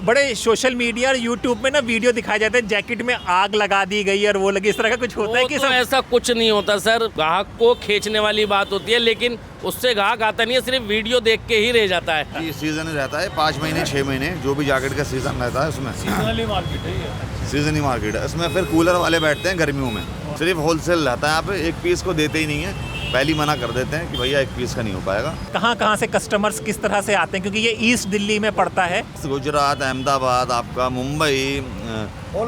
बड़े social media और YouTube में ना वीडियो दिखाए जाते हैं जैकेट में आग लगा दी गई और वो लगी, इस तरह का कुछ होता है कि तो ऐसा कुछ नहीं होता सर, ग्राहक को खींचने वाली बात होती है, लेकिन उससे ग्राहक आता नहीं है, सिर्फ वीडियो देख के ही रह जाता है। ये सीजन रहता है 5 महीने 6 महीने, जो भी जैकेट का सीजन रहता है उसमें सीजनली मार्केट है ये। सीजनली मार्केट है। इसमें फिर कूलर वाले बैठते हैं गर्मियों में, सिर्फ होलसेल रहता है। यहाँ पे एक पीस को देते ही नहीं है, पहले ही मना कर देते हैं कि भैया एक पीस का नहीं हो पाएगा। कहाँ से कस्टमर्स किस तरह से आते हैं, क्योंकि ये ईस्ट दिल्ली में पड़ता है। गुजरात, अहमदाबाद, आपका Mumbai,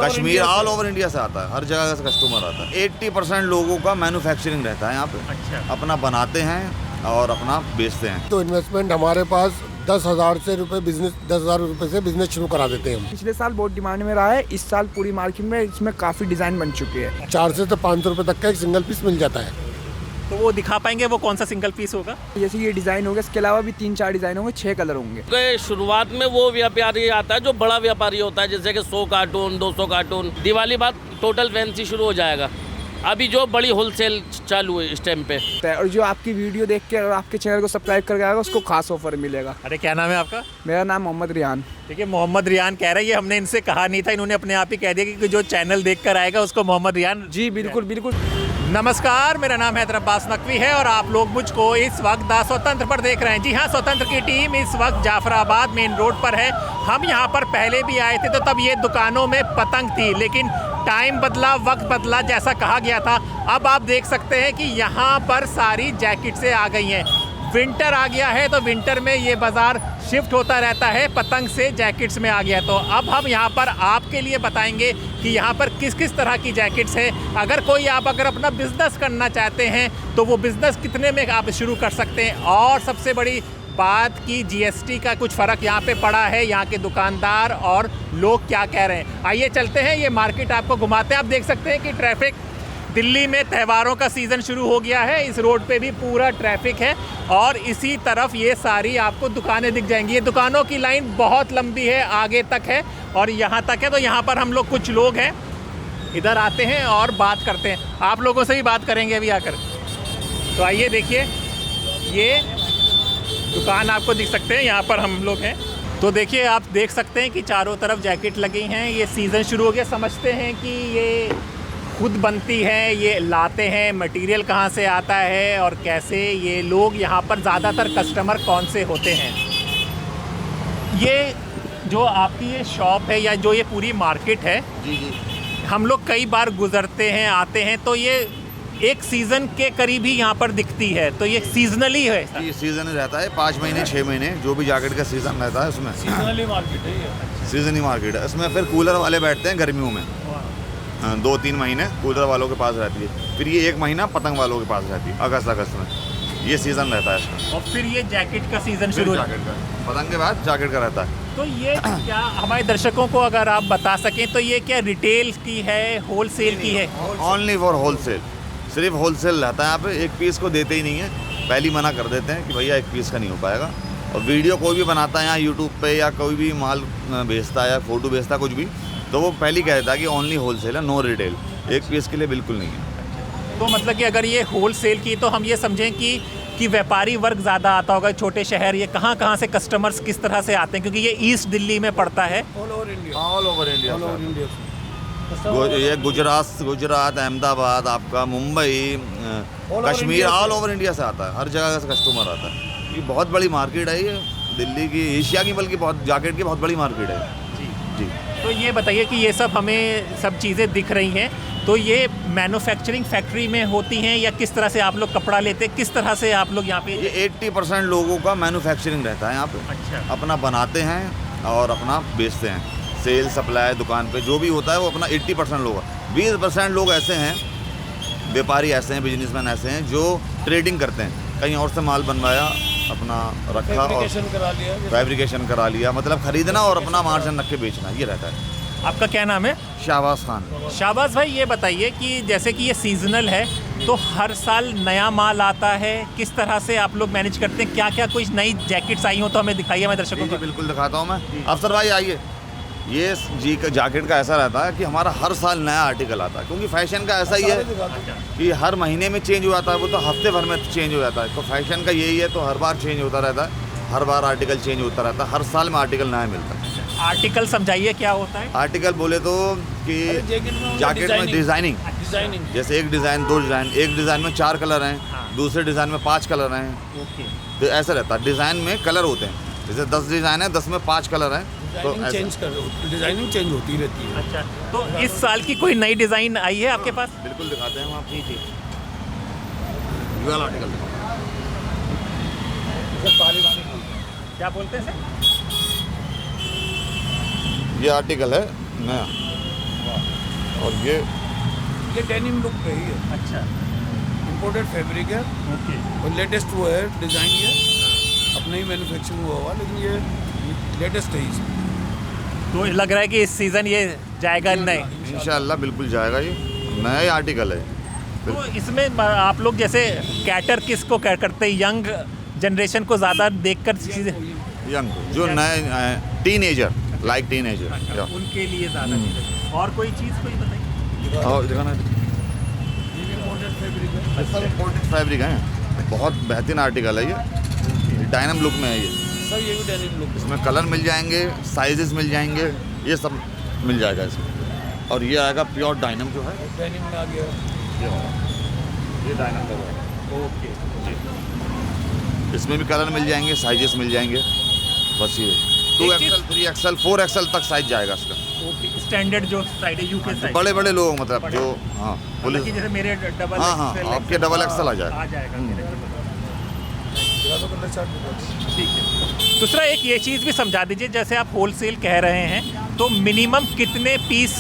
Kashmir, all over India से आता है, हर जगह से कस्टमर आता है। 80% लोगों का मैन्युफैक्चरिंग रहता है यहाँ पे। अच्छा। अपना बनाते हैं और अपना बेचते हैं। तो इन्वेस्टमेंट हमारे पास 10,000 से रुपये बिजनेस 10,000 रुपये से बिजनेस शुरू करा देते हैं हम। पिछले साल बहुत डिमांड में रहा है, इस साल पूरी मार्केट में इसमें काफ़ी डिज़ाइन बन चुकी है। 400 से 500 रुपये तक का एक सिंगल पीस मिल जाता है। तो वो दिखा पाएंगे वो कौन सा सिंगल पीस होगा? जैसे ये डिज़ाइन होगा, इसके अलावा भी 3-4 डिज़ाइन होंगे, 6 कलर होंगे। शुरुआत में वो व्यापारी आता है जो बड़ा व्यापारी होता है, जैसे कि 100 कार्टून 200 कार्टून। दिवाली बाद टोटल फैंसी शुरू हो जाएगा। अभी जो बड़ी होलसेल चालू है इस टाइम पे। और जो आपकी वीडियो देख के और आपके चैनल को सब्सक्राइब करके आएगा उसको खास ऑफर मिलेगा। अरे क्या नाम है आपका? मेरा नाम मोहम्मद रियान। देखिए मोहम्मद रियान कह रहे हैं, ये हमने इनसे कहा नहीं था, इन्होंने अपने आप ही कह दिया कि जो चैनल देखकर आएगा उसको मोहम्मद रियान। जी बिल्कुल बिल्कुल। नमस्कार, मेरा नाम हैदर अब्बास नकवी है और आप लोग मुझको इस वक्त द स्वतंत्र पर देख रहे हैं। जी हाँ, स्वतंत्र की टीम इस वक्त जाफराबाद मेन रोड पर है। हम यहाँ पर पहले भी आए थे तो तब ये दुकानों में पतंग थी, लेकिन टाइम बदला, वक्त बदला, जैसा कहा गया था। अब आप देख सकते हैं कि यहाँ पर सारी जैकेट से आ गई हैं। विंटर आ गया है तो विंटर में ये बाज़ार शिफ्ट होता रहता है, पतंग से जैकेट्स में आ गया। तो अब हम यहाँ पर आपके लिए बताएंगे कि यहाँ पर किस किस तरह की जैकेट्स हैं। अगर अगर अपना बिज़नेस करना चाहते हैं तो वो बिज़नेस कितने में आप शुरू कर सकते हैं, और सबसे बड़ी बात की जीएसटी का कुछ फ़र्क यहाँ पे पड़ा है, यहाँ के दुकानदार और लोग क्या कह रहे हैं। आइए चलते हैं, ये मार्केट आपको घुमाते हैं। आप देख सकते हैं कि ट्रैफिक, दिल्ली में त्योहारों का सीज़न शुरू हो गया है, इस रोड पे भी पूरा ट्रैफिक है और इसी तरफ ये सारी आपको दुकानें दिख जाएंगी। ये दुकानों की लाइन बहुत लंबी है, आगे तक है और यहाँ तक है। तो यहाँ पर हम लोग कुछ लोग हैं, इधर आते हैं और बात करते हैं, आप लोगों से भी बात करेंगे अभी आकर। तो आइए देखिए, ये दुकान आपको दिख सकते हैं, यहाँ पर हम लोग हैं। तो देखिए, आप देख सकते हैं कि चारों तरफ जैकेट लगी हैं। ये सीज़न शुरू हो गया, समझते हैं कि ये खुद बनती है, ये लाते हैं, मटेरियल कहाँ से आता है और कैसे। ये लोग यहाँ पर ज़्यादातर कस्टमर कौन से होते हैं? ये जो आपकी ये शॉप है या जो ये पूरी मार्केट है, जी, हम लोग कई बार गुजरते हैं, आते हैं, तो ये एक सीज़न के करीब ही यहाँ पर दिखती है। तो ये सीजनली है? ये सीजन रहता है 5 महीने 6 महीने, जो भी जैकेट का सीजन रहता है उसमें सीजनली मार्केट है ये। सीजनली मार्केट है। इसमें फिर कूलर वाले बैठते हैं गर्मियों में, 2-3 महीने कूलर वालों के पास रहती है, फिर ये 1 महीना पतंग वालों के पास रहती है, अगस्त में ये सीज़न रहता है इसका। और फिर ये जैकेट का सीज़न शुरू, जैकेट का पतंग के बाद जैकेट का रहता है। तो ये क्या हमारे दर्शकों को अगर आप बता सकें तो ये क्या रिटेल की है, होलसेल की है? ओनली फॉर होलसेल, सिर्फ होलसेल रहता है यहाँ पे। एक पीस को देते ही नहीं है, पहले ही मना कर देते हैं कि भैया एक पीस का नहीं हो पाएगा। और वीडियो कोई भी बनाता है यहाँ यूट्यूब पे या कोई भी माल बेचता है या फ़ोटो बेचता है कुछ भी, तो वो पहले ही कह देता है कि ओनली होलसेल है, नो रिटेल, एक पीस के लिए बिल्कुल नहीं है। तो मतलब कि अगर ये होलसेल की, तो हम ये समझें कि व्यापारी वर्ग ज़्यादा आता होगा, छोटे शहर, ये कहाँ से कस्टमर्स किस तरह से आते हैं, क्योंकि ये ईस्ट दिल्ली में पड़ता है। All over India. All over India. ये ये गुजरात, अहमदाबाद, आपका Mumbai, Kashmir, all over India से आता है, हर जगह से कस्टमर आता है। ये बहुत बड़ी मार्केट है, ये दिल्ली की, एशिया की, बल्कि बहुत जैकेट की बहुत बड़ी मार्केट है। जी। तो ये बताइए कि ये सब हमें सब चीज़ें दिख रही हैं, तो ये मैन्युफैक्चरिंग फैक्ट्री में होती हैं या किस तरह से आप लोग कपड़ा लेते हैं, किस तरह से आप लोग यहाँ पे? ये 80% लोगों का मैन्युफैक्चरिंग रहता है यहाँ पे। अच्छा। अपना बनाते हैं और अपना बेचते हैं, सेल सप्लाई दुकान पे जो भी होता है वो अपना 80% लोग। 20% लोग ऐसे हैं, व्यापारी ऐसे हैं, बिजनेसमैन ऐसे हैं जो ट्रेडिंग करते हैं, कहीं और से माल बनवाया, अपना रखा और फैब्रिकेशन करा लिया, मतलब खरीदना और अपना मार्जिन रख के बेचना, ये रहता है। आपका क्या नाम है? शाहबाज खान। शाहबाज भाई, ये बताइए कि जैसे कि ये सीजनल है तो हर साल नया माल आता है, किस तरह से आप लोग मैनेज करते हैं? क्या क्या कुछ नई जैकेट्स आई हो तो हमें दिखाइए, हमारे दर्शकों को। बिल्कुल दिखाता हूँ मैं। अफसर भाई आइए। ये जी का जैकेट का ऐसा रहता है कि हमारा हर साल नया आर्टिकल आता है, क्योंकि फैशन का ऐसा ही है कि हर महीने में चेंज हो जाता है, वो तो हफ्ते भर में चेंज हो जाता है। तो फैशन का यही है, तो हर बार चेंज होता रहता है, हर बार आर्टिकल चेंज होता रहता है, हर साल में आर्टिकल नया मिलता है। आर्टिकल समझाइए क्या होता है। आर्टिकल बोले तो कि जैकेट में डिज़ाइनिंग, डिजाइनिंग जैसे एक डिज़ाइन, दो डिज़ाइन, एक डिज़ाइन में 4 कलर हैं, हाँ। दूसरे डिज़ाइन में 5 कलर हैं, ओके, तो ऐसा रहता है। डिज़ाइन में कलर होते हैं, जैसे 10 डिज़ाइन है, 10 में 5 कलर हैं, तो डिजाइनिंग ऐसे। चेंज कर, डिजाइनिंग चेंज होती रहती है। अच्छा। तो इस साल की कोई नई डिज़ाइन आई है आपके पास? बिल्कुल दिखाते हैं हम आपको। जी। ये वाला आर्टिकल दिखाओ। क्या बोलते हैं सर? ये आर्टिकल है नया, और ये डेनिम लुक पे ही है, अच्छा, इम्पोर्टेड फैब्रिक है ओके। और लेटेस्ट वो है डिज़ाइन, ये अपना ही मैन्युफैक्चरिंग हुआ हुआ, लेकिन ये लेटेस्ट है इसमें। तो लग रहा है कि इस सीज़न ये जाएगा नहीं। इंशाल्लाह बिल्कुल जाएगा, ये नया ही आर्टिकल है। तो इसमें आप लोग जैसे कैटर किसको कैटर करते हैं? यंग जनरेशन को ज़्यादा देखकर चीज़ें, यंग जो नए टीनेजर, लाइक टीनेजर, उनके लिए ज़्यादा चीज़ें। और कोई चीज़ कोई बताइए। और दिखाना इम्पोर्टेड फैब्रिक है, सब इम्पोर्टेड फैब्रिक है, बहुत बेहतरीन आर्टिकल है ये, डायनम लुक में है ये। सब ये भी डेनिम लुक है। इसमें कलर मिल जाएंगे, साइजेस मिल जाएंगे, ये सब मिल जाएगा इसमें। और ये आएगा प्योर डायनम जो है, डेनिम में आ गया। ये डायनम का है। ओके, इसमें भी कलर मिल जाएंगे, साइजेस मिल जाएंगे, बस ये 2XL, 3XL, 4XL तक साइज जाएगा इसका। ओके। स्टैंडर्ड जो साइड है यूके साइड, बड़े बड़े लोग मतलब जो, हाँ मतलब पुलिस, कि जैसे मेरे डबल हाँ, हाँ, XL, आपके डबल XL आ जाएगा। आ जाएगा मेरे। दिखा दो कलर चार्ट दिखा। ठीक है। दूसरा एक ये चीज़ भी समझा दीजिए, जैसे आप होलसेल कह रहे हैं तो मिनिमम कितने पीस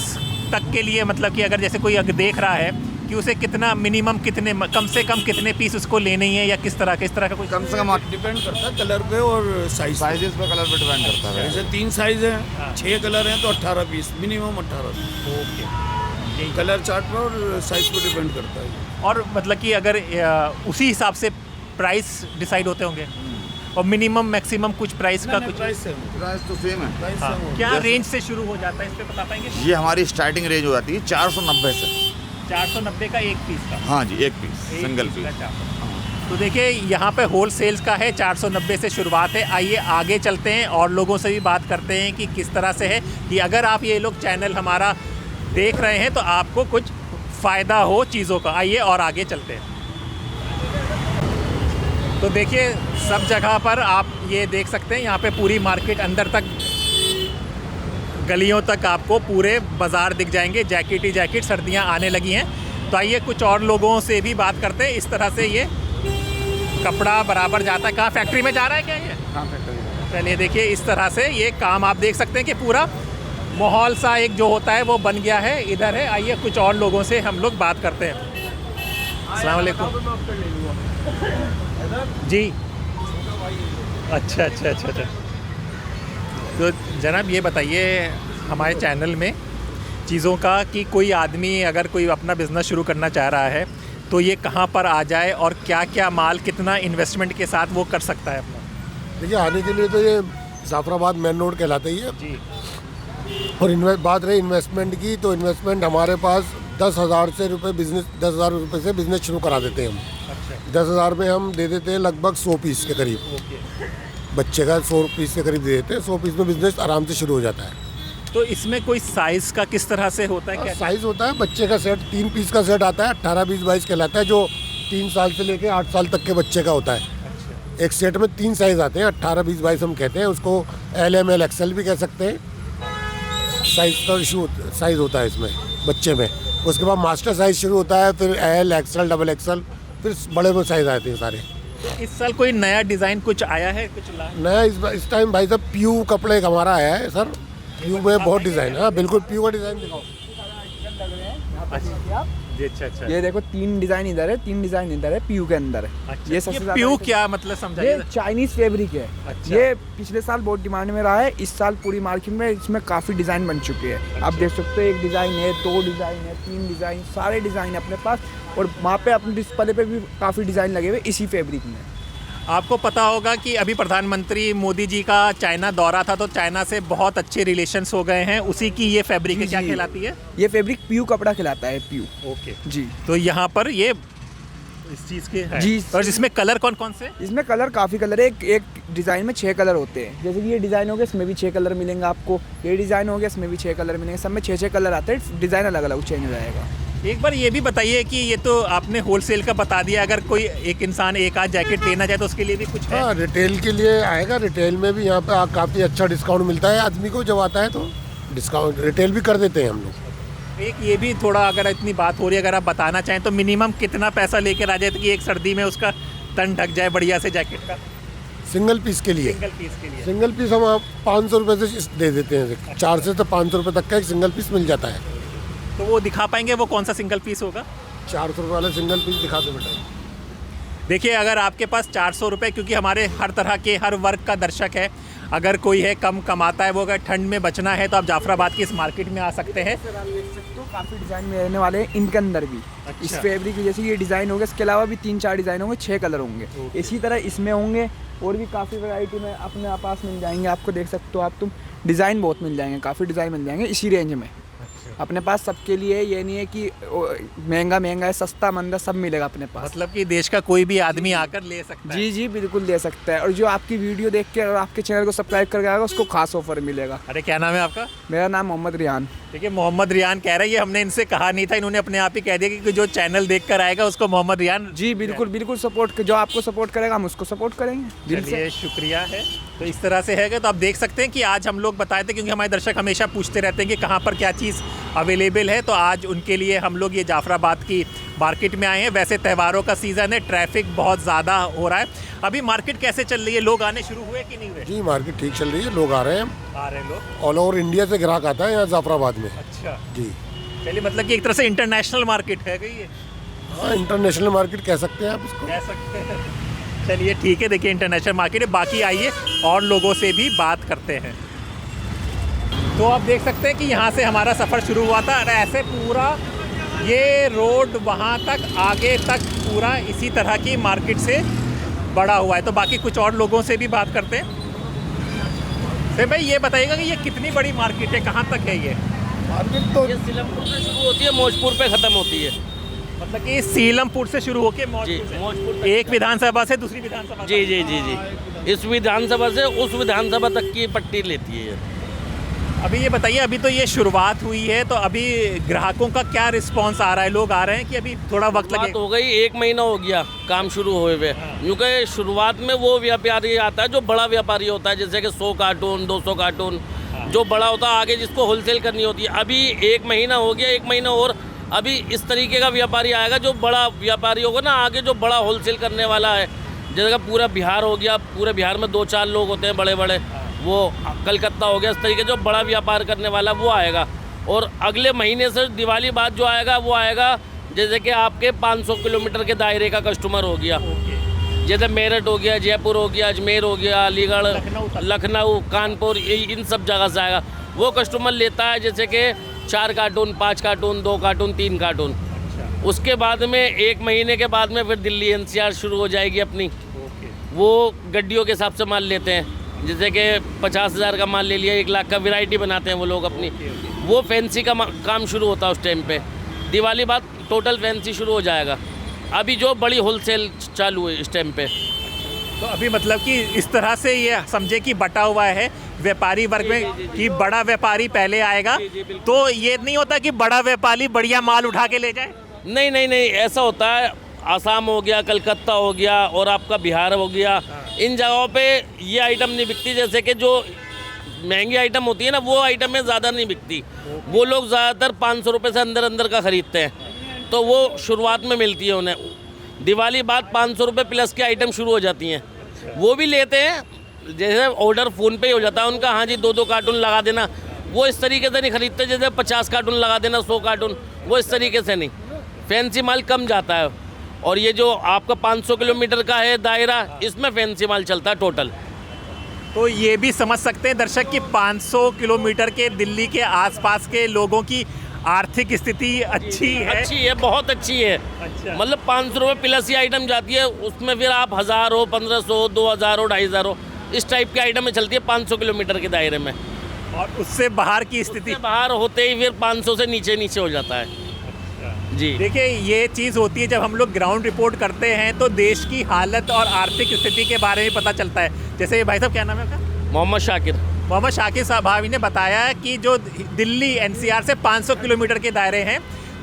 तक के लिए, मतलब कि अगर जैसे कोई अगर देख रहा है कि उसे कितना मिनिमम कितने, कम से कम कितने पीस उसको लेने ही है, या किस तरह का कोई? कम से कम डिपेंड करता है कलर पे और साइज। साइजेस पे, कलर पे डिपेंड करता है। जैसे 3 साइज हाँ। हैं, 6 कलर हैं, तो 18 piece, minimum 18 piece. Okay. Colour chart पे और साइज पे डिपेंड करता है। और मतलब कि अगर उसी हिसाब से प्राइस डिसाइड होते होंगे, और मिनिमम मैक्सिमम कुछ प्राइस का कुछ? प्राइस सेम, प्राइस तो सेम है। प्राइस हाँ। सेम होगा। क्या रेंज से शुरू हो जाता है, इस पे बता पाएंगे? ये हमारी स्टार्टिंग रेंज हो जाती है 490 से। 490 का एक पीस का? हाँ जी, एक पीस, एक सिंगल पीस का पीस। 490। तो देखिए यहाँ पे होल सेल्स का है, 490 से शुरुआत है। आइए आगे चलते हैं और लोगों से भी बात करते हैं कि किस तरह से है, कि अगर आप ये लोग चैनल हमारा देख रहे हैं तो आपको कुछ फ़ायदा हो चीज़ों का। आइए और आगे चलते हैं। तो देखिए सब जगह पर आप ये देख सकते हैं, यहाँ पे पूरी मार्केट अंदर तक, गलियों तक आपको पूरे बाज़ार दिख जाएंगे। जैकेट ही जैकेट, सर्दियाँ आने लगी हैं। तो आइए कुछ और लोगों से भी बात करते हैं। इस तरह से ये कपड़ा बराबर जाता है। कहाँ फैक्ट्री में जा रहा है क्या ये? हाँ, फैक्ट्री। चलिए देखिए इस तरह से ये काम आप देख सकते हैं कि पूरा माहौल सा एक जो होता है वो बन गया है, इधर है। आइए कुछ और लोगों से हम लोग बात करते हैं। अस्सलाम वालेकुम जी। अच्छा। तो जनाब ये बताइए हमारे चैनल में चीज़ों का, कि कोई आदमी अगर कोई अपना बिज़नेस शुरू करना चाह रहा है तो ये कहाँ पर आ जाए और क्या क्या माल, कितना इन्वेस्टमेंट के साथ वो कर सकता है अपना? देखिए, आने के लिए तो ये जाफराबाद मेन रोड कहलाता ही है। जी। और बात रही इन्वेस्टमेंट की, तो इन्वेस्टमेंट हमारे पास 10,000 से रुपये बिजनेस, 10,000 रुपये से बिज़नेस शुरू करा देते हैं हम। अच्छा। 10,000 में हम दे देते हैं लगभग 100 पीस के करीब। ओके। बच्चे का 100 पीस के करीब दे देते हैं। 100 पीस में बिज़नेस आराम से शुरू हो जाता है। तो इसमें कोई साइज़ का किस तरह से होता है क्या? साइज़ होता है, बच्चे का सेट 3 पीस का सेट आता है, 18, 20, 22 कहलाता है, जो 3 साल से लेके 8 साल तक के बच्चे का होता है। अच्छा। एक सेट में 3 साइज़ आते हैं, 18, 20, 22 हम कहते हैं उसको। LML XL भी कह सकते हैं। साइज़ का इशू, साइज़ होता है इसमें बच्चे में। उसके बाद मास्टर साइज़ शुरू होता है, फिर L, XL, XXL, फिर बड़े में साइज़ आते हैं सारे। इस साल कोई नया डिज़ाइन कुछ आया है, कुछ नया इस टाइम भाई साहब प्यू कपड़े का हमारा आया है सर। प्यू में बहुत डिज़ाइन, हाँ बिल्कुल प्यू का डिज़ाइन दिखाओ। अच्छा। ये देखो 3 डिजाइन इधर है, 3 डिजाइन इधर है, पीयू के अंदर है। अच्छा। ये सबसे प्यू ज्यादा क्या मतलब समझाइए? ये चाइनीज फैब्रिक है। अच्छा। ये पिछले साल बहुत डिमांड में रहा है। इस साल पूरी मार्केट में इसमें काफ़ी डिज़ाइन बन चुके हैं। आप देख सकते हो, 1 डिज़ाइन है, 2 डिज़ाइन है, 3 डिज़ाइन, सारे डिज़ाइन अपने पास। और वहाँ पे अपने डिस्प्ले पे भी काफ़ी डिज़ाइन लगे हुए इसी फैब्रिक में। आपको पता होगा कि अभी प्रधानमंत्री मोदी जी का चाइना दौरा था, तो चाइना से बहुत अच्छे रिलेशंस हो गए हैं। उसी की ये फैब्रिक है, क्या कहलाती है? ये फैब्रिक पीयू कपड़ा कहलाता है, पीयू। ओके जी। तो यहाँ पर ये इस चीज़ के है। जी। और इसमें कलर कौन कौन से? इसमें कलर काफ़ी कलर है, एक डिज़ाइन में 6 कलर होते हैं। जैसे कि ये डिज़ाइन हो गया, इसमें भी 6 कलर मिलेंगे आपको। ये डिज़ाइन हो गया, इसमें भी 6 कलर मिलेंगे। सब में 6 कलर आते हैं, डिज़ाइन अलग अलग चेंज हो जाएगा। एक बार ये भी बताइए कि ये तो आपने होलसेल का बता दिया, अगर कोई एक इंसान एक आध जैकेट लेना चाहे तो उसके लिए भी कुछ है? हाँ, रिटेल के लिए आएगा। रिटेल में भी यहाँ पे काफ़ी अच्छा डिस्काउंट मिलता है आदमी को, जब आता है तो डिस्काउंट रिटेल भी कर देते हैं हम लोग। एक ये भी थोड़ा, अगर इतनी बात हो रही है, अगर आप बताना चाहें तो मिनिमम कितना पैसा लेकर आ जाए कि एक सर्दी में उसका तन ढक जाए बढ़िया से जैकेट का? सिंगल पीस के लिए सिंगल पीस हम आप 500 रुपये से दे देते हैं। 4 से तो 500 रुपये तक का एक सिंगल पीस मिल जाता है। तो वो दिखा पाएंगे वो कौन सा सिंगल पीस होगा? 400 रुपये वाला सिंगल पीस दिखा दो बेटा। देखिए, अगर आपके पास 400 रुपये, क्योंकि हमारे हर तरह के हर वर्ग का दर्शक है, अगर कोई है कम कमाता है, वो अगर ठंड में बचना है तो आप जाफराबाद की इस मार्केट में आ सकते हैं। सर, आप देख सकते हो काफ़ी डिज़ाइन में रहने वाले हैं इनके अंदर भी। अच्छा। इस फैब्रिक की जैसे ये डिज़ाइन होगा, इसके अलावा भी 3-4 डिज़ाइन होंगे, 6 कलर होंगे। इसी तरह इसमें होंगे और भी काफ़ी वैरायटी में अपने पास मिल जाएंगे आपको। देख सकते हो आप, तुम डिज़ाइन बहुत मिल जाएंगे, काफ़ी डिज़ाइन मिल जाएंगे इसी रेंज में अपने पास। सबके लिए ये नहीं है कि महंगा है, सस्ता मंदा, सब मिलेगा अपने पास। मतलब कि देश का कोई भी आदमी आकर ले सकता है? जी जी, बिल्कुल ले सकता है। और जो आपकी वीडियो देख के और आपके चैनल को सब्सक्राइब करके आएगा, उसको खास ऑफर मिलेगा। अरे क्या नाम है आपका? मेरा नाम मोहम्मद रियान। देखिए, मोहम्मद रियान कह रहे हैं, ये हमने इनसे कहा नहीं था, इन्होंने अपने आप ही कह दिया कि जो चैनल देख कर आएगा उसको मोहम्मद रियान। जी बिल्कुल सपोर्ट, जो आपको सपोर्ट करेगा हम उसको सपोर्ट करेंगे दिल से। चलिए, शुक्रिया है। तो इस तरह से है। तो आप देख सकते हैं कि आज हम लोग बताए थे, क्योंकि हमारे दर्शक हमेशा पूछते रहते हैं कि कहाँ पर क्या चीज़ अवेलेबल है, तो आज उनके लिए हम लोग ये जाफराबाद की मार्केट में आए हैं। वैसे त्योहारों का सीज़न है, ट्रैफिक बहुत ज़्यादा हो रहा है। अभी मार्केट कैसे चल रही है? लोग आने शुरू हुए कि नहीं हुए? जी, मार्केट ठीक चल रही है, लोग आ रहे हैं। आ रहे हैं लोग, ऑल ओवर इंडिया से ग्राहक आता है यहाँ जाफराबाद में। अच्छा जी। चलिए, मतलब कि एक तरह से इंटरनेशनल मार्केट है ये? हाँ, इंटरनेशनल मार्केट कह सकते हैं आप इसको। कह सकते हैं। चलिए ठीक है, देखिए इंटरनेशनल मार्केट है। बाकी आइए और लोगों से भी बात करते हैं। तो आप देख सकते हैं कि यहाँ से हमारा सफ़र शुरू हुआ था और ऐसे पूरा ये रोड वहाँ तक आगे तक पूरा इसी तरह की मार्केट से बड़ा हुआ है। तो बाकी कुछ और लोगों से भी बात करते हैं। तो भाई ये बताइएगा कि ये कितनी बड़ी मार्केट है, कहाँ तक है ये मार्केट? तो ये सीलमपुर से शुरू होती है, मौजपुर पे ख़त्म होती है। मतलब कि सीलमपुर से शुरू होकर मौजपुर एक विधानसभा से दूसरी विधानसभा जी जी जी जी, इस विधानसभा से उस विधानसभा तक की पट्टी लेती है ये। अभी ये बताइए, अभी तो ये शुरुआत हुई है, तो अभी ग्राहकों का क्या रिस्पांस आ रहा है? लोग आ रहे हैं कि अभी थोड़ा वक्त बात लगेगा? हो गई, 1 महीना हो गया काम शुरू हुए हुए। क्योंकि शुरुआत में वो व्यापारी आता है जो बड़ा व्यापारी होता है, जैसे कि 100 कार्टून 200 कार्टून जो बड़ा होता है, आगे जिसको होलसेल करनी होती है। अभी 1 महीना हो गया, 1 महीना और अभी इस तरीके का व्यापारी आएगा जो बड़ा व्यापारी होगा ना, आगे जो बड़ा होलसेल करने वाला है। जैसे कि पूरा बिहार हो गया, पूरे बिहार में 2-4 लोग होते हैं बड़े बड़े, वो कलकत्ता हो गया, इस तरीके जो बड़ा व्यापार करने वाला वो आएगा। और अगले महीने से दिवाली बाद जो आएगा वो आएगा, जैसे कि आपके 500 किलोमीटर के दायरे का कस्टमर हो गया। जैसे मेरठ हो गया, जयपुर हो गया, अजमेर हो गया, अलीगढ़, लखनऊ, कानपुर, इन सब जगह से आएगा। वो कस्टमर लेता है जैसे कि 4 कार्टून, 5 कार्टून, 2 कार्टून, 3 कार्टून। उसके बाद में 1 महीने के बाद में फिर दिल्ली NCR शुरू हो जाएगी अपनी। वो गड्डियों के हिसाब से माल लेते हैं, जैसे कि 50,000 का माल ले लिया, 1 लाख का वैरायटी बनाते हैं वो लोग अपनी। वो फैंसी का काम शुरू होता है उस टाइम पे। दिवाली बाद टोटल फैंसी शुरू हो जाएगा। अभी जो बड़ी होलसेल चालू है इस टाइम पे। तो अभी मतलब कि इस तरह से ये समझे कि बटा हुआ है व्यापारी वर्ग में कि बड़ा व्यापारी पहले आएगा, तो ये नहीं होता कि बड़ा व्यापारी बढ़िया माल उठा के ले जाए? नहीं नहीं नहीं, ऐसा होता है। आसाम हो गया, कलकत्ता हो गया और आपका बिहार हो गया, इन जगहों पे ये आइटम नहीं बिकती। जैसे कि जो महंगी आइटम होती है ना, वो आइटम में ज़्यादा नहीं बिकती। वो लोग ज़्यादातर 500 रुपये से अंदर अंदर का ख़रीदते हैं, तो वो शुरुआत में मिलती है उन्हें। दिवाली बाद 500 रुपये प्लस की आइटम शुरू हो जाती हैं, वो भी लेते हैं। जैसे ऑर्डर फ़ोन पे ही हो जाता है उनका, हाँ जी 2-2 कार्टून लगा देना। वो इस तरीके से नहीं खरीदते जैसे 50 कार्टून लगा देना, 100 कार्टून, वो इस तरीके से नहीं। फैंसी माल कम जाता है। और ये जो आपका 500 किलोमीटर का है दायरा, इसमें फैंसी माल चलता है टोटल। तो ये भी समझ सकते हैं दर्शक कि 500 किलोमीटर के दिल्ली के आसपास के लोगों की आर्थिक स्थिति अच्छी है, बहुत अच्छी है। अच्छा। मतलब 500 रुपये प्लस ही आइटम जाती है, उसमें फिर आप 1000 हो, 1500, 2000 हो, 2500 हो, इस टाइप की आइटमें चलती है 500 किलोमीटर के दायरे में। और उससे बाहर की स्थिति बाहर होते ही फिर 500 से नीचे हो जाता है। जी। देखिए ये चीज़ होती है जब हम लोग ग्राउंड रिपोर्ट करते हैं तो देश की हालत और आर्थिक स्थिति के बारे में पता चलता है। जैसे भाई साहब क्या नाम है आपका? मोहम्मद शाकिर। मोहम्मद शाकिर साहब भाभी ने बताया है कि जो दिल्ली एनसीआर से 500 किलोमीटर के दायरे हैं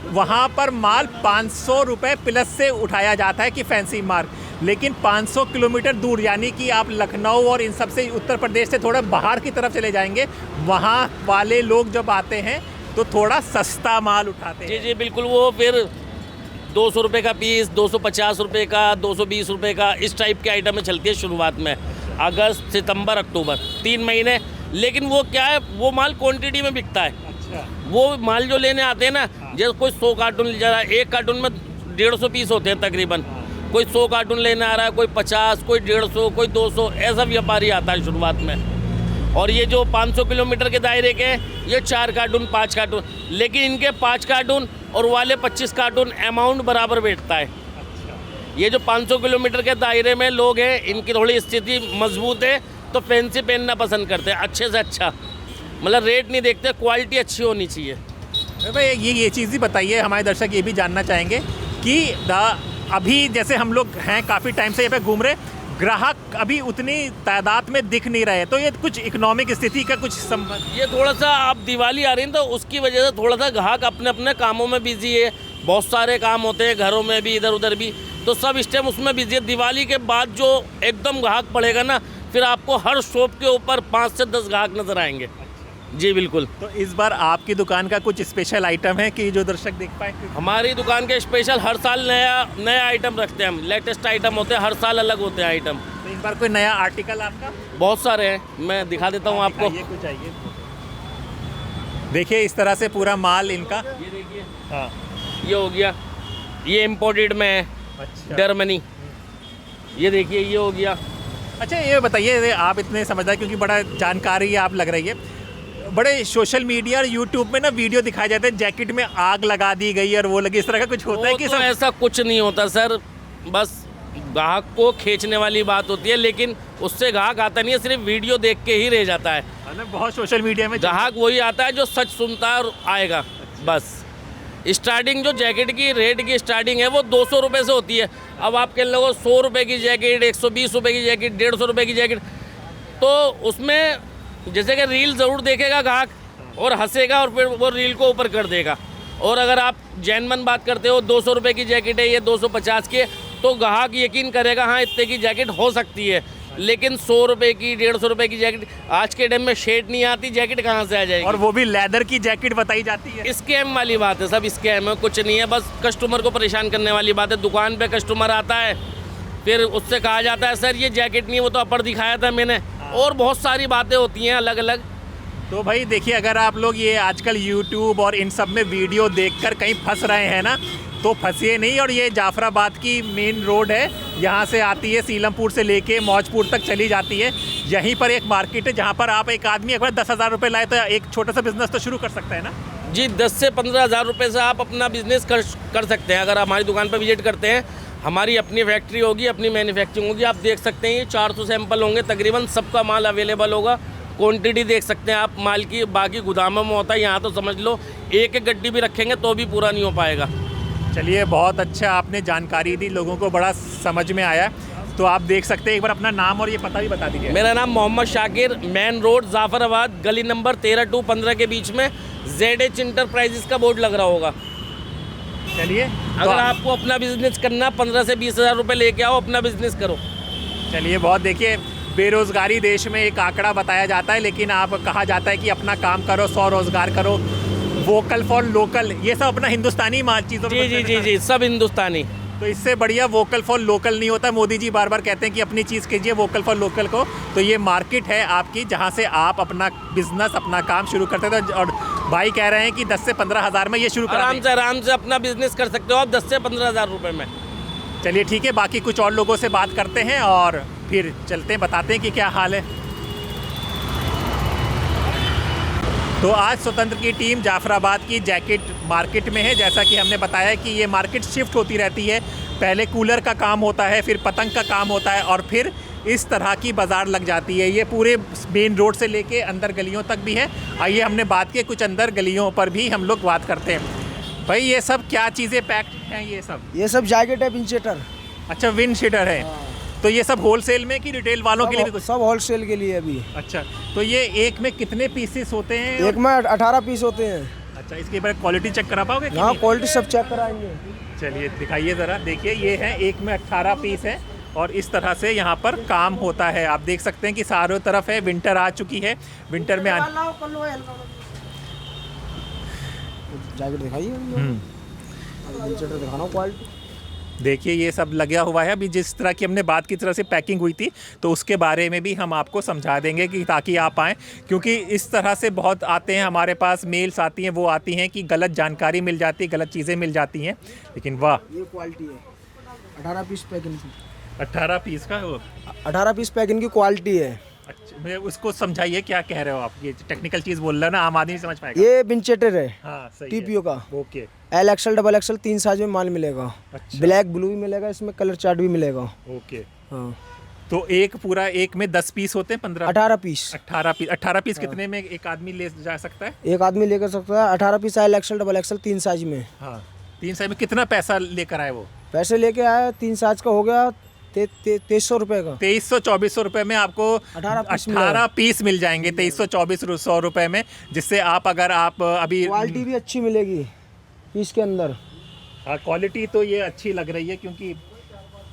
वहाँ पर माल 500 रुपये प्लस से उठाया जाता है कि फैंसी माल, लेकिन 500 किलोमीटर दूर यानी कि आप लखनऊ और इन सब से उत्तर प्रदेश से थोड़ा बाहर की तरफ चले जाएंगे, वहाँ वाले लोग जब आते हैं तो थोड़ा सस्ता माल उठाते हैं। जी जी बिल्कुल, वो फिर 200 रुपये का पीस, 250 रुपये का, 220 रुपये का, इस टाइप की आइटमें चलती है शुरुआत में, अगस्त सितंबर अक्टूबर 3 महीने। लेकिन वो क्या है, वो माल क्वांटिटी में बिकता है। अच्छा। वो माल जो लेने आते हैं ना, जैसे कोई 100 कार्टून ले जा रहा है, एक कार्टून में 150 पीस होते हैं तकरीबन, कोई 100 कार्टून लेने आ रहा है, कोई 50, कोई 150, कोई 200, ऐसा व्यापारी आता है शुरुआत में। और ये जो 500 किलोमीटर के दायरे के हैं, ये 4 कार्टून 5 कार्टून, लेकिन इनके 5 कार्टून और वाले 25 कार्टून अमाउंट बराबर बैठता है। ये जो 500 किलोमीटर के दायरे में लोग हैं, इनकी थोड़ी स्थिति मजबूत है तो फैंसी पहनना पसंद करते हैं, अच्छे से अच्छा, मतलब रेट नहीं देखते, क्वालिटी अच्छी होनी चाहिए। भाई ये चीज़ ही बताइए, हमारे दर्शक ये भी जानना चाहेंगे कि अभी जैसे हम लोग हैं काफ़ी टाइम से यहाँ पे घूम रहे, ग्राहक अभी उतनी तादाद में दिख नहीं रहे, तो ये कुछ इकोनॉमिक स्थिति का कुछ संबंध? ये थोड़ा सा अब दिवाली आ रही है तो उसकी वजह से थोड़ा सा ग्राहक अपने अपने कामों में बिजी है, बहुत सारे काम होते हैं घरों में भी, इधर उधर भी, तो सब इस टाइम उसमें बिजी है। दिवाली के बाद जो एकदम ग्राहक पड़ेगा ना, फिर आपको हर शॉप के ऊपर 5 से 10 ग्राहक नजर आएंगे। जी बिल्कुल। तो इस बार आपकी दुकान का कुछ स्पेशल आइटम है कि जो दर्शक देख पाए? हमारी दुकान के स्पेशल हर साल नया आइटम रखते हैं हम, लेटेस्ट आइटम होते हैं, हर साल अलग होते हैं आइटम। तो इस बार कोई नया आर्टिकल आपका? बहुत सारे हैं, मैं दिखा देता हूँ आपको। ये कुछ आइए, देखिए इस तरह से पूरा माल इनका। ये देखिए, हाँ ये हो गया, ये इम्पोर्टेड में है, अच्छा। जर्मनी। ये देखिए, ये हो गया। अच्छा ये बताइए, आप इतने समझदार, क्योंकि बड़ा जानकारी आप लग रही है, बड़े सोशल मीडिया और यूट्यूब में ना वीडियो दिखाए जाते हैं जैकेट में आग लगा दी गई और वो लगी, इस तरह का कुछ होता है कि तो ऐसा कुछ नहीं होता सर, बस ग्राहक को खींचने वाली बात होती है, लेकिन उससे ग्राहक आता नहीं है, सिर्फ वीडियो देख के ही रह जाता है। बहुत सोशल मीडिया में ग्राहक वही आता है जो सच सुनता है और आएगा। बस स्टार्टिंग जो जैकेट की रेट की स्टार्टिंग है वो 200 रुपये से होती है। अब आप कह लो 100 रुपये की जैकेट, 120 रुपये की जैकेट, 150 रुपये की जैकेट, तो उसमें जैसे कि रील ज़रूर देखेगा ग्राहक और हंसेगा और फिर वो रील को ऊपर कर देगा। और अगर आप जैनमन बात करते हो, 200 रुपये की जैकेट है, ये 250 की है, तो ग्राहक यकीन करेगा हाँ इतने की जैकेट हो सकती है। लेकिन 100 रुपये की, 150 रुपये की जैकेट, आज के टाइम में शेड नहीं आती, जैकेट कहाँ से आ जाएगी? और वो भी लेदर की जैकेट बताई जाती है। स्कैम वाली बात है, सब स्कैम है, कुछ नहीं है, बस कस्टमर को परेशान करने वाली बात है। दुकान पे कस्टमर आता है, फिर उससे कहा जाता है सर ये जैकेट नहीं है, वो तो अपर दिखाया था मैंने, और बहुत सारी बातें होती हैं अलग अलग। तो भाई देखिए, अगर आप लोग ये आजकल यूट्यूब और इन सब में वीडियो देखकर कहीं फंस रहे हैं ना, तो फंसिए नहीं। और ये जाफराबाद की मेन रोड है, यहाँ से आती है, सीलमपुर से लेके मौजपुर तक चली जाती है। यहीं पर एक मार्केट है जहाँ पर आप एक आदमी अगर 10,000 रुपये लाए तो एक छोटा सा बिजनेस तो शुरू कर सकता है ना? जी, 10 से 15,000 रुपये से आप अपना बिजनेस कर सकते हैं। अगर हमारी दुकान पर विजिट करते हैं, हमारी अपनी फैक्ट्री होगी, अपनी मैन्युफैक्चरिंग होगी, आप देख सकते हैं। ये 400 सैंपल होंगे तकरीबन, सबका माल अवेलेबल होगा। क्वांटिटी देख सकते हैं आप माल की, बाकी गोदामों में होता है, यहाँ तो समझ लो एक एक गड्डी भी रखेंगे तो भी पूरा नहीं हो पाएगा। चलिए, बहुत अच्छा आपने जानकारी दी, लोगों को बड़ा समझ में आया। तो आप देख सकते हैं, एक बार अपना नाम और ये पता भी बता दीजिए। मेरा नाम मोहम्मद शाकिर, मेन रोड जाफराबाद, गली नंबर 13 to 15 के बीच में ZH इंटरप्राइजेस का बोर्ड लग रहा होगा। चलिए, अगर आपको अपना बिजनेस करना, 15 से 20,000 रुपये लेके आओ, अपना बिजनेस करो। चलिए, बहुत देखिए, बेरोज़गारी देश में एक आंकड़ा बताया जाता है, लेकिन आप कहा जाता है कि अपना काम करो, स्वरोजगार करो, वोकल फॉर लोकल, ये सब अपना हिंदुस्तानी चीज़ों जी जी जी जी, सब हिंदुस्तानी। तो इससे बढ़िया वोकल फॉर लोकल नहीं होता। मोदी जी बार बार कहते हैं कि अपनी चीज़ कीजिए, वोकल फॉर लोकल को। तो ये मार्केट है आपकी, जहाँ से आप अपना बिजनेस, अपना काम शुरू करते थे। और भाई कह रहे हैं कि 10 से 15,000 में ये शुरू कर आराम से अपना बिजनेस कर सकते हो आप 10 से 15,000 रुपये में। चलिए ठीक है, बाकी कुछ और लोगों से बात करते हैं और फिर चलते हैं, बताते हैं कि क्या हाल है। तो आज स्वतंत्र की टीम जाफराबाद की जैकेट मार्केट में है। जैसा कि हमने बताया कि ये मार्केट शिफ्ट होती रहती है, पहले कूलर का काम होता है, फिर पतंग का काम होता है, और फिर इस तरह की बाज़ार लग जाती है। ये पूरे मेन रोड से लेके अंदर गलियों तक भी है। आइए हमने बात की, कुछ अंदर गलियों पर भी हम लोग बात करते हैं। भाई ये सब क्या चीज़ें पैक्ड हैं ये सब? ये सब जैकेट है पिंचेटर। अच्छा, विंड शीटर है। तो ये सब होलसेल में कि रिटेल वालों के लिए भी कुछ? सब होलसेल के लिए अभी। अच्छा, तो ये एक में कितने पीसेस होते हैं? एक में 18 पीस होते हैं। अच्छा, इसके बाद क्वालिटी चेक करा पाओगे? हाँ, क्वालिटी सब चेक कराएंगे। चलिए दिखाइए ज़रा। देखिए ये है, एक में 18 पीस है और इस तरह से यहाँ पर काम होता है। आप देख सकते हैं कि चारों तरफ है, विंटर आ चुकी है। विंटर में जैकेट दिखाइए, पिंचेटर दिखाना क्वालिटी। देखिए ये सब लगा हुआ है। अभी जिस तरह की हमने बात की तरह से पैकिंग हुई थी, तो उसके बारे में भी हम आपको समझा देंगे कि ताकि आप आएँ, क्योंकि इस तरह से बहुत आते हैं हमारे पास, मेल्स आती हैं, वो आती हैं कि गलत जानकारी मिल जाती है, गलत चीज़ें मिल जाती हैं। लेकिन वाह, ये क्वालिटी है 18 पीस पैकिंग की। 18 पीस का वो 18 पीस पैकिंग की क्वालिटी है। अच्छा, मैं उसको समझाइए क्या कह रहे हो आप? ये टेक्निकल चीज़ बोल रहे हो ना, आम आदमी समझ पाएगा। ये पिंचेटर है, हाँ सही टीपीओ का। Okay. L XL double XL 3 size में माल मिलेगा। अच्छा। ब्लैक ब्लू भी मिलेगा, इसमें कलर चार्ट भी मिलेगा। ओके। हाँ, तो एक पूरा, एक में 10 पीस होते हैं? 15? 18 पीस। 18 पीस कितने में एक आदमी ले जा सकता है? एक आदमी लेकर सकता है 18 piece L XL double XL 3 size में। हाँ, 3 साइज में कितना पैसा लेकर आए वो? पैसे लेके आया 3 साइज का हो गया 2300 रुपए का। 2300-2400 रुपए में आपको 18 पीस मिल जाएंगे 2300-2400 रुपए में, जिससे आप अगर आप अभी क्वालिटी भी अच्छी मिलेगी पीस के अंदर। हाँ, क्वालिटी तो ये अच्छी लग रही है, क्योंकि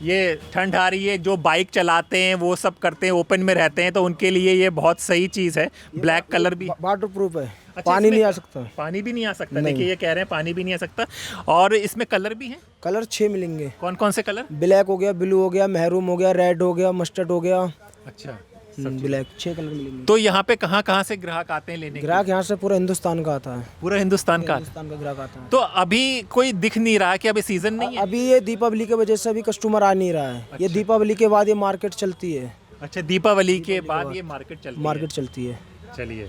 ये ठंड आ रही है, जो बाइक चलाते हैं वो सब करते हैं, ओपन में रहते हैं, तो उनके लिए ये बहुत सही चीज़ है। ब्लैक कलर भी वाटर प्रूफ है। अच्छा, पानी नहीं आ सकता। पानी भी नहीं आ सकता? देखिए ये कह रहे हैं पानी भी नहीं आ सकता। और इसमें कलर भी हैं? कलर 6 मिलेंगे। कौन कौन से कलर? ब्लैक हो गया, ब्लू हो गया, महरून हो गया, रेड हो गया, मस्टर्ड हो गया। अच्छा, ब्लैक 6 कलर मिलेंगे। तो यहाँ पे कहाँ से ग्राहक आते हैं लेने के? ग्राहक यहाँ से पूरा हिंदुस्तान का आता है। पूरा हिंदुस्तान का ग्राहक आता है। तो अभी कोई दिख नहीं रहा कि अभी सीजन नहीं है? अभी ये दीपावली की वजह से अभी कस्टमर आ नहीं रहा है। ये दीपावली के बाद ये मार्केट चलती है। अच्छा, दीपावली के बाद ये मार्केट चलती है। चलिए,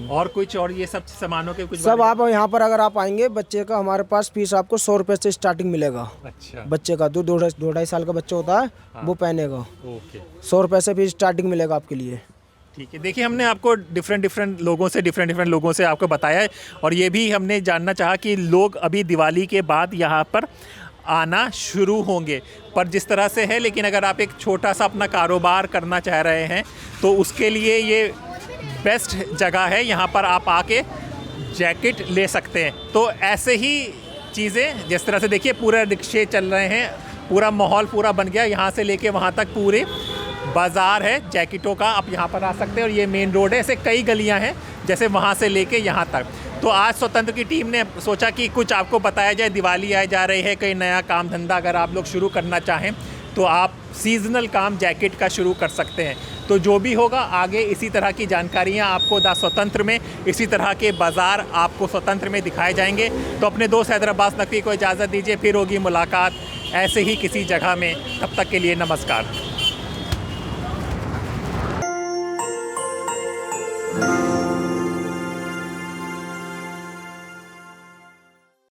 और कुछ, और ये सब सामानों के कुछ सब आप यहाँ पर अगर आप आएंगे, बच्चे का हमारे पास पीस आपको 100 रुपए से स्टार्टिंग मिलेगा। अच्छा, बच्चे का 2-2.5 साल का बच्चा होता है, वो पहनेगा। ओके, 100 रुपए से भी स्टार्टिंग मिलेगा आपके लिए। ठीक है। देखिए हमने आपको डिफरेंट लोगों से आपको बताया है, और ये भी हमने जानना चाहा कि लोग अभी दिवाली के बाद यहाँ पर आना शुरू होंगे, पर जिस तरह से है, लेकिन अगर आप एक छोटा सा अपना कारोबार करना चाह रहे हैं तो उसके लिए ये बेस्ट जगह है। यहाँ पर आप आके जैकेट ले सकते हैं। तो ऐसे ही चीज़ें, जिस तरह से देखिए पूरा रिक्शे चल रहे हैं, पूरा माहौल पूरा बन गया, यहाँ से लेके वहाँ तक पूरे बाज़ार है जैकेटों का। आप यहाँ पर आ सकते हैं, और ये मेन रोड है, ऐसे कई गलियाँ हैं, जैसे वहाँ से लेके यहाँ तक। तो आज स्वतंत्र की टीम ने सोचा कि कुछ आपको बताया जाए, दिवाली आए जा रही है, कोई नया काम धंधा अगर आप लोग शुरू करना चाहें तो आप सीजनल काम जैकेट का शुरू कर सकते हैं। तो जो भी होगा आगे इसी तरह की जानकारियाँ आपको द स्वतंत्र में, इसी तरह के बाज़ार आपको स्वतंत्र में दिखाए जाएंगे। तो अपने दोस्त हैदराबाद नकवी को इजाज़त दीजिए, फिर होगी मुलाकात ऐसे ही किसी जगह में। तब तक के लिए नमस्कार।